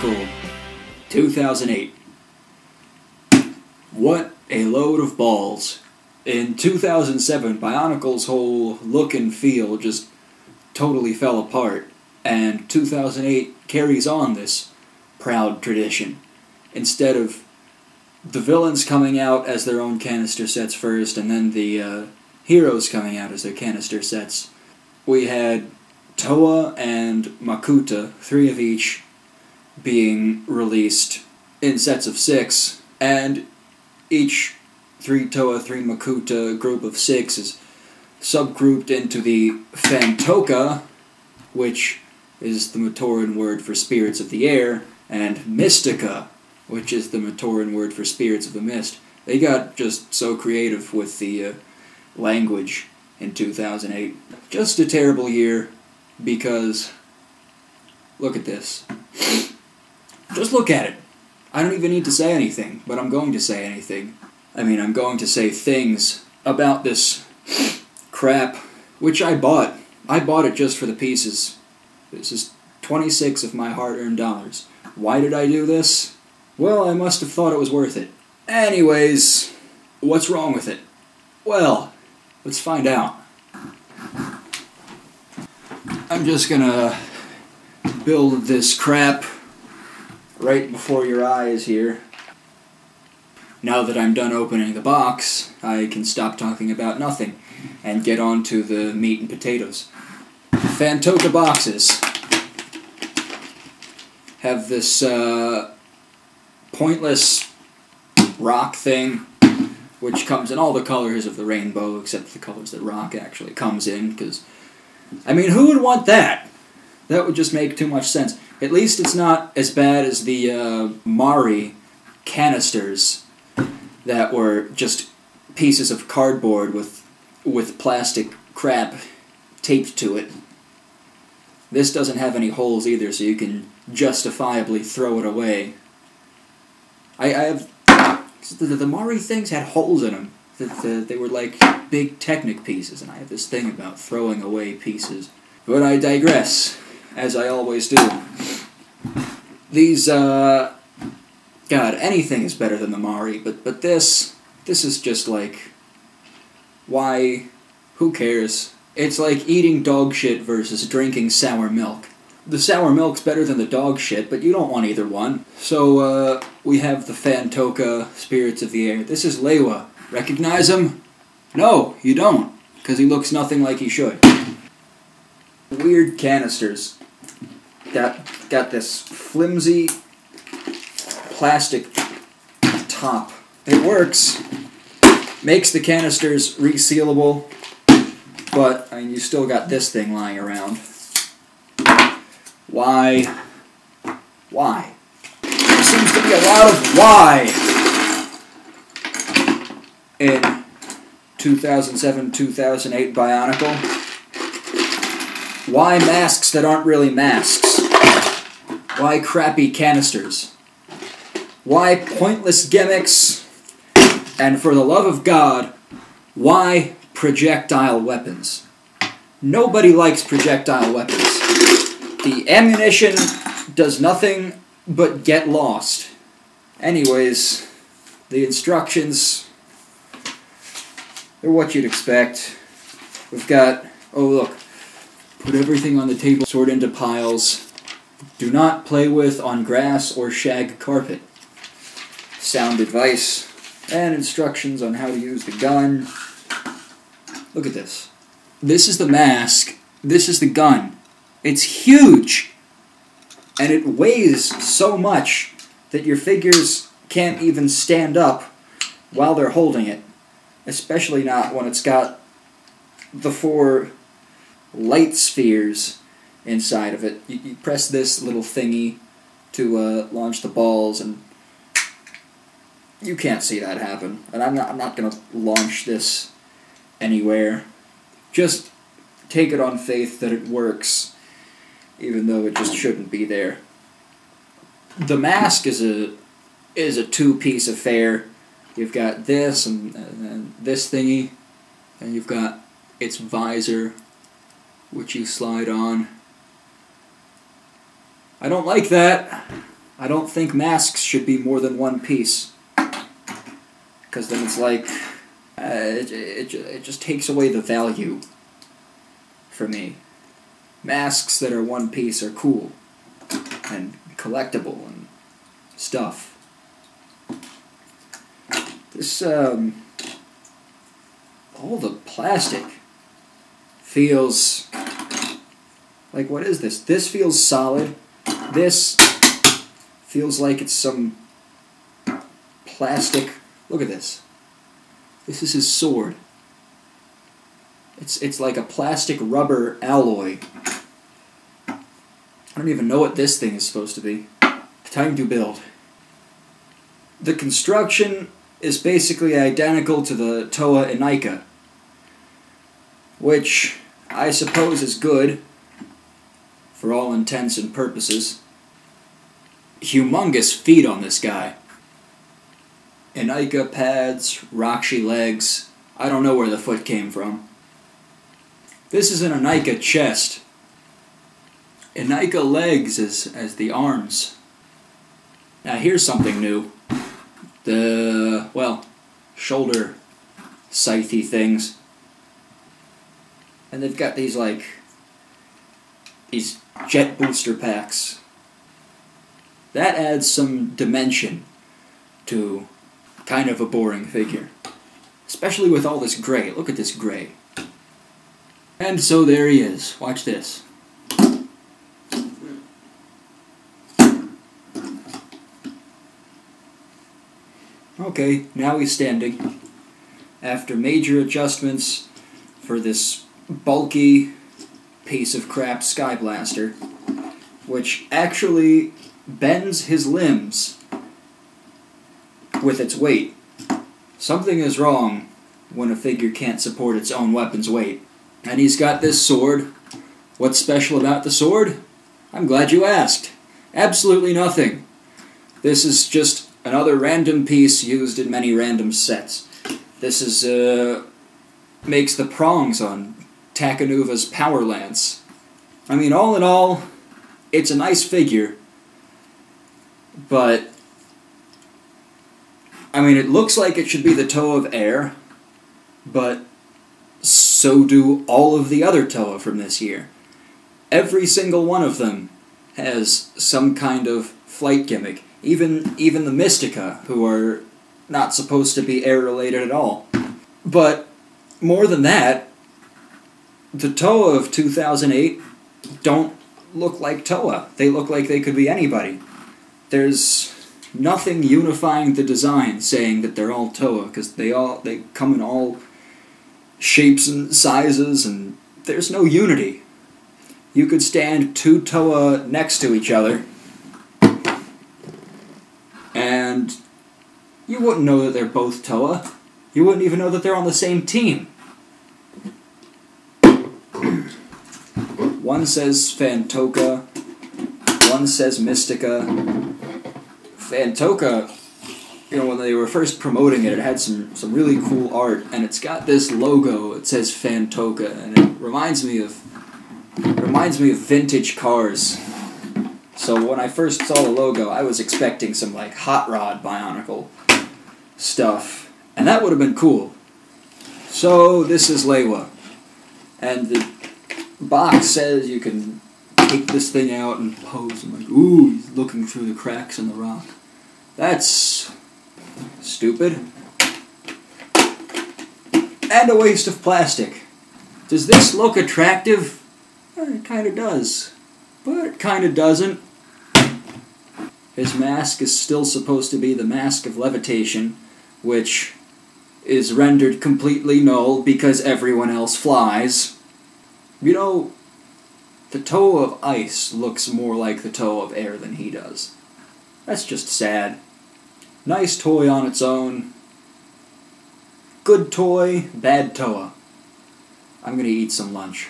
Bionicle 2008. What a load of balls. In 2007, Bionicle's whole look and feel just totally fell apart, and 2008 carries on this proud tradition. Instead of the villains coming out as their own canister sets first, and then the heroes coming out as their canister sets, we had Toa and Makuta, 3 of each, being released in sets of 6, and each 3 Toa, 3 Makuta group of 6 is subgrouped into the Phantoka, which is the Matoran word for spirits of the air, and Mystica, which is the Matoran word for spirits of the mist. They got just so creative with the language in 2008. Just a terrible year, because look at this. Just look at it. I don't even need to say anything, but I'm going to say anything. I'm going to say things about this crap, which I bought. I bought it just for the pieces. This is 26 of my hard-earned dollars. Why did I do this? Well, I must have thought it was worth it. Anyways, what's wrong with it? Well, let's find out. I'm just gonna build this crap right before your eyes here. Now that I'm done opening the box, I can stop talking about nothing and get on to the meat and potatoes. Phantoka boxes have this pointless rock thing, which comes in all the colors of the rainbow, except the colors that rock actually comes in, because, who would want that? That would just make too much sense. At least it's not as bad as the Mari canisters that were just pieces of cardboard with plastic crap taped to it. This doesn't have any holes either, so you can justifiably throw it away. The Mari things had holes in them. They were like big Technic pieces, and I have this thing about throwing away pieces. But I digress, as I always do. These, God, anything is better than the Mari, but this is just like, why, who cares? It's like eating dog shit versus drinking sour milk. The sour milk's better than the dog shit, but you don't want either one. So, we have the Phantoka, Spirits of the Air. This is Lewa. Recognize him? No, you don't, because he looks nothing like he should. Weird canisters. Got this flimsy plastic top. It works. Makes the canisters resealable, but you still got this thing lying around. Why? Why? There seems to be a lot of why in 2007-2008 Bionicle. Why masks that aren't really masks? Why crappy canisters? Why pointless gimmicks? And for the love of God, why projectile weapons? Nobody likes projectile weapons. The ammunition does nothing but get lost. Anyways, the instructions, they're what you'd expect. We've got, oh look, put everything on the table, sort into piles. Do not play with on grass or shag carpet. Sound advice, and instructions on how to use the gun. Look at this. This is the mask, this is the gun. It's huge! And it weighs so much that your figures can't even stand up while they're holding it. Especially not when it's got the 4 light spheres inside of it. You press this little thingy to launch the balls, and you can't see that happen. And I'm not going to launch this anywhere. Just take it on faith that it works, even though it just shouldn't be there. The mask is a 2-piece affair. You've got this and this thingy, and you've got its visor, which you slide on. I don't like that. I don't think masks should be more than one piece. Because then it's like, it just takes away the value for me. Masks that are one piece are cool and collectible and stuff. This, all the plastic feels like, what is this? This feels solid. This feels like it's some plastic. Look at this. This is his sword. It's like a plastic rubber alloy. I don't even know what this thing is supposed to be. Time to build. The construction is basically identical to the Toa Lewa, which I suppose is good for all intents and purposes. Humongous feet on this guy. Lewa pads, Rakshi legs. I don't know where the foot came from. This is an Lewa chest. Lewa legs as the arms. Now here's something new. The, well, shoulder scythe things. And they've got these, like, these jet booster packs. That adds some dimension to kind of a boring figure. Especially with all this gray. Look at this gray. And so there he is. Watch this. Okay, now he's standing. After major adjustments for this bulky piece of crap Sky Blaster, which actually bends his limbs with its weight. Something is wrong when a figure can't support its own weapon's weight. And he's got this sword. What's special about the sword? I'm glad you asked. Absolutely nothing. This is just another random piece used in many random sets. This is, makes the prongs on Takanuva's Power Lance. I mean, all in all, it's a nice figure, but, I mean, it looks like it should be the Toa of Air, but so do all of the other Toa from this year. Every single one of them has some kind of flight gimmick. Even the Mystica, who are not supposed to be air-related at all. But, more than that, the Toa of 2008 don't look like Toa. They look like they could be anybody. There's nothing unifying the design saying that they're all Toa, because they come in all shapes and sizes, and there's no unity. You could stand two Toa next to each other, and you wouldn't know that they're both Toa. You wouldn't even know that they're on the same team. One says Phantoka, one says Mystica. Phantoka, you know, when they were first promoting it, it had some really cool art, and it's got this logo. It says Phantoka, and it reminds me of vintage cars. So when I first saw the logo, I was expecting some, like, Hot Rod Bionicle stuff. And that would have been cool. So this is Lewa. And the box says you can take this thing out and pose. I'm like, ooh, he's looking through the cracks in the rock. That's stupid. And a waste of plastic. Does this look attractive? It kind of does. But it kind of doesn't. His mask is still supposed to be the Mask of Levitation, which is rendered completely null because everyone else flies. You know, the Toa of Ice looks more like the Toa of Air than he does. That's just sad. Nice toy on its own. Good toy, bad Toa. I'm gonna eat some lunch.